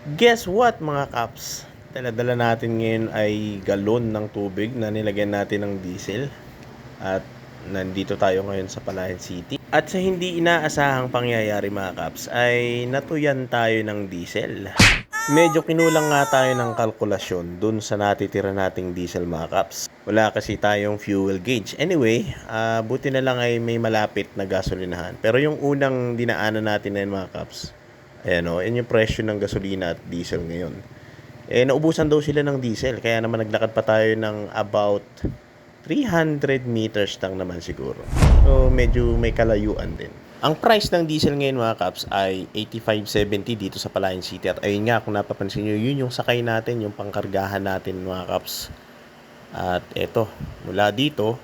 Guess what mga kaps? Dala-dala natin ngayon ay galon ng tubig na nilagyan natin ng diesel. At nandito tayo ngayon sa Palayan City. At sa hindi inaasahang pangyayari mga kaps ay natuyan tayo ng diesel. Medyo kinulang nga tayo ng kalkulasyon dun sa natitira nating diesel mga kaps. Wala kasi tayong fuel gauge. Anyway, buti na lang ay may malapit na gasolinahan. Pero yung unang dinaanan natin na yun mga kaps, ayan o, yun yung presyo ng gasolina at diesel ngayon. Naubusan daw sila ng diesel. Kaya naman naglakad pa tayo ng about 300 meters lang naman siguro. So, medyo may kalayuan din. Ang price ng diesel ngayon mga kaps ay 85.70 dito sa Palayan City. At ayun nga, kung napapansin nyo, yun yung sakay natin, yung pangkargahan natin mga kaps. At eto, mula dito,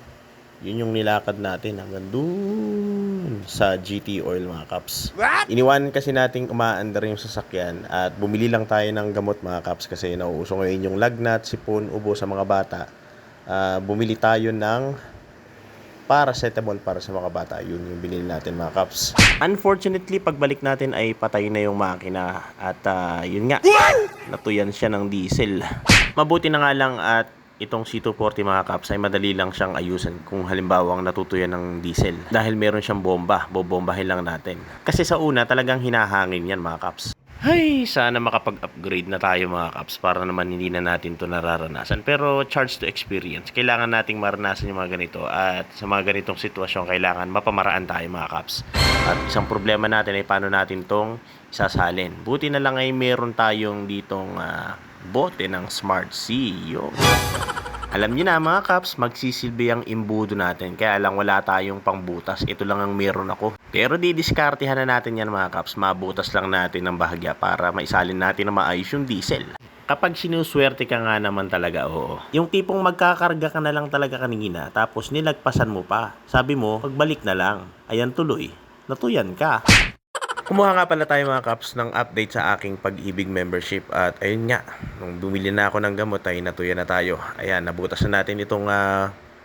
yun yung nilakad natin hanggang dun sa GT Oil mga kaps. Iniwanan kasi nating umaandar yung sasakyan at bumili lang tayo ng gamot mga kaps kasi nauuso ngayon yung lagnat, sipon, ubo sa mga bata. Bumili tayo ng paracetamol para sa mga bata. Yun yung binili natin mga kaps. Unfortunately, pagbalik natin ay patay na yung makina at yun nga, natuyan siya ng diesel. Mabuti na nga lang at itong C240 mga kaps ay madali lang siyang ayusin kung halimbawang natutuyan ng diesel. Dahil meron siyang bomba, bobombahin lang natin. Kasi sa una talagang hinahangin yan mga kaps. Ay, sana makapag-upgrade na tayo mga kaps para naman hindi na natin to nararanasan. Pero charge to experience, kailangan nating maranasan yung mga ganito. At sa mga ganitong sitwasyon, kailangan mapamaraan tayo mga kaps. At isang problema natin ay paano natin tong isasalin. Buti na lang ay meron tayong ditong bote ng Smart Sea. Alam niyo na mga kaps, magsisilbi ang imbudo natin. Kaya lang wala tayong pangbutas. Ito lang ang meron ako. Pero didiskartehan na natin yan mga kaps. Mabutas lang natin ng bahagya para maisalin natin na maayos yung diesel. Kapag sinuswerte ka nga naman talaga, oo. Yung tipong magkakarga ka na lang talaga kanina, tapos nilagpasan mo pa. Sabi mo, pagbalik na lang. Ayan tuloy, natuyan ka. Kumuha nga pala tayo mga kaps ng update sa aking Pag-ibig membership. At ayun nga, nung bumili na ako ng gamot ay natuyan na tayo. Ayan, nabutas na natin itong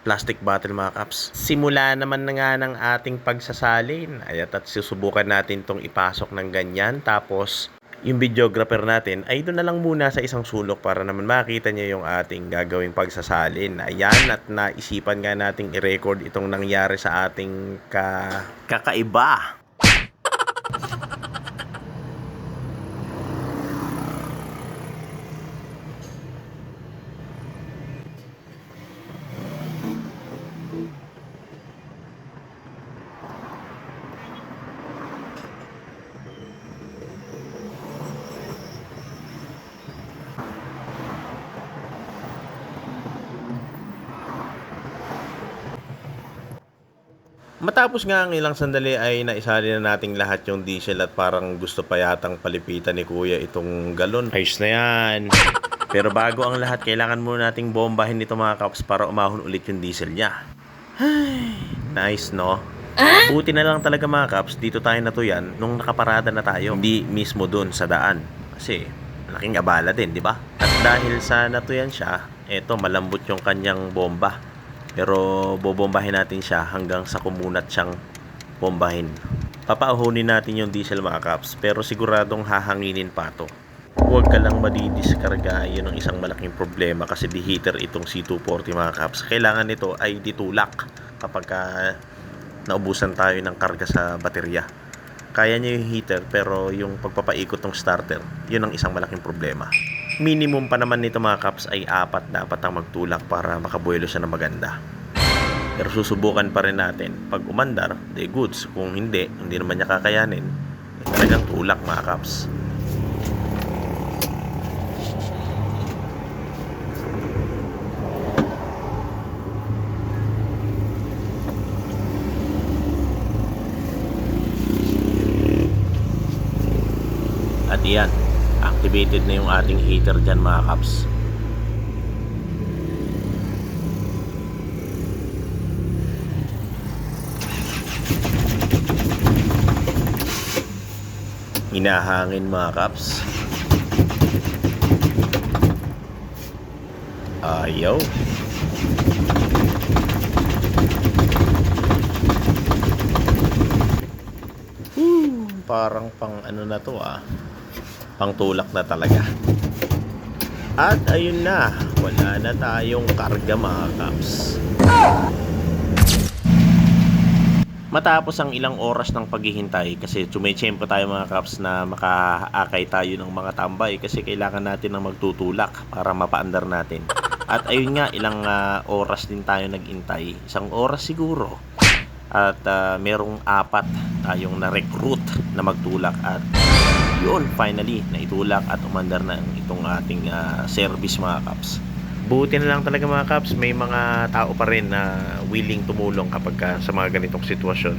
plastic bottle mga kaps. Simula naman na nga ng ating pagsasalin. Ayan, at susubukan natin itong ipasok ng ganyan. Tapos yung videographer natin ay doon na lang muna sa isang sulok para naman makita niya yung ating gagawing pagsasalin. Ayan, at naisipan nga nating i-record itong nangyari sa ating kakaiba. Matapos nga ang ilang sandali ay naisali na nating lahat yung diesel at parang gusto pa yatang palipitan ni kuya itong galon. Ayos na yan. Pero bago ang lahat, kailangan muna nating bombahin ito mga kaps para umahon ulit yung diesel niya. Ay, nice no? Buti na lang talaga mga kaps, dito tayo natuyan nung nakaparada na tayo. Hindi mismo dun sa daan. Kasi malaking abala din, di ba? At dahil sa natuyan siya, eto malambot yung kanyang bomba. Pero bobombahin natin siya hanggang sa kumunat siyang bombahin. Papauhunin natin yung diesel mga kaps, pero siguradong hahanginin pa to. Huwag ka lang madidiskarga, yun ang isang malaking problema kasi deheater itong C240 mga kaps. Kailangan nito ay ditulak kapag naubusan tayo ng karga sa baterya. Kaya niya yung heater pero yung pagpapaikot ng starter, yun ang isang malaking problema. Minimum pa naman nito mga kaps ay 4 dapat ang magtulak para makabuelo siya ng maganda. Pero susubukan pa rin natin. Pag umandar, de goods. Kung hindi naman niya kakayanin, talagang tulak mga kaps. At iyan, activated na yung ating heater dyan mga kaps. Hinahangin mga kaps. Ayaw. Parang pang ano na to pangtulak na talaga. At ayun na, wala na tayong karga mga kaps. Matapos ang ilang oras ng paghihintay, kasi tumetsyempo tayo mga kaps na makaakay tayo ng mga tambay kasi kailangan natin ng magtutulak para mapaandar natin. At ayun nga, ilang oras din tayo nagintay, 1 oras siguro. At merong 4 tayong na-recruit na magtulak at yun, finally, naitulak at umandar na itong ating service mga kaps. Buti na lang talaga mga kaps, may mga tao pa rin na willing tumulong kapag sa mga ganitong sitwasyon.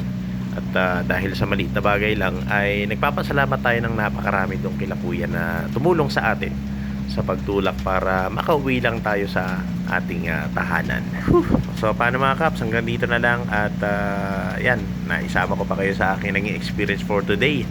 At dahil sa maliit na bagay lang ay nagpapasalamat tayo ng napakarami doon kila kuya na tumulong sa atin sa pagtulak para makauwi lang tayo sa ating tahanan. So paano mga kaps, hanggang dito na lang at yan, naisama ko pa kayo sa aking naging experience for today.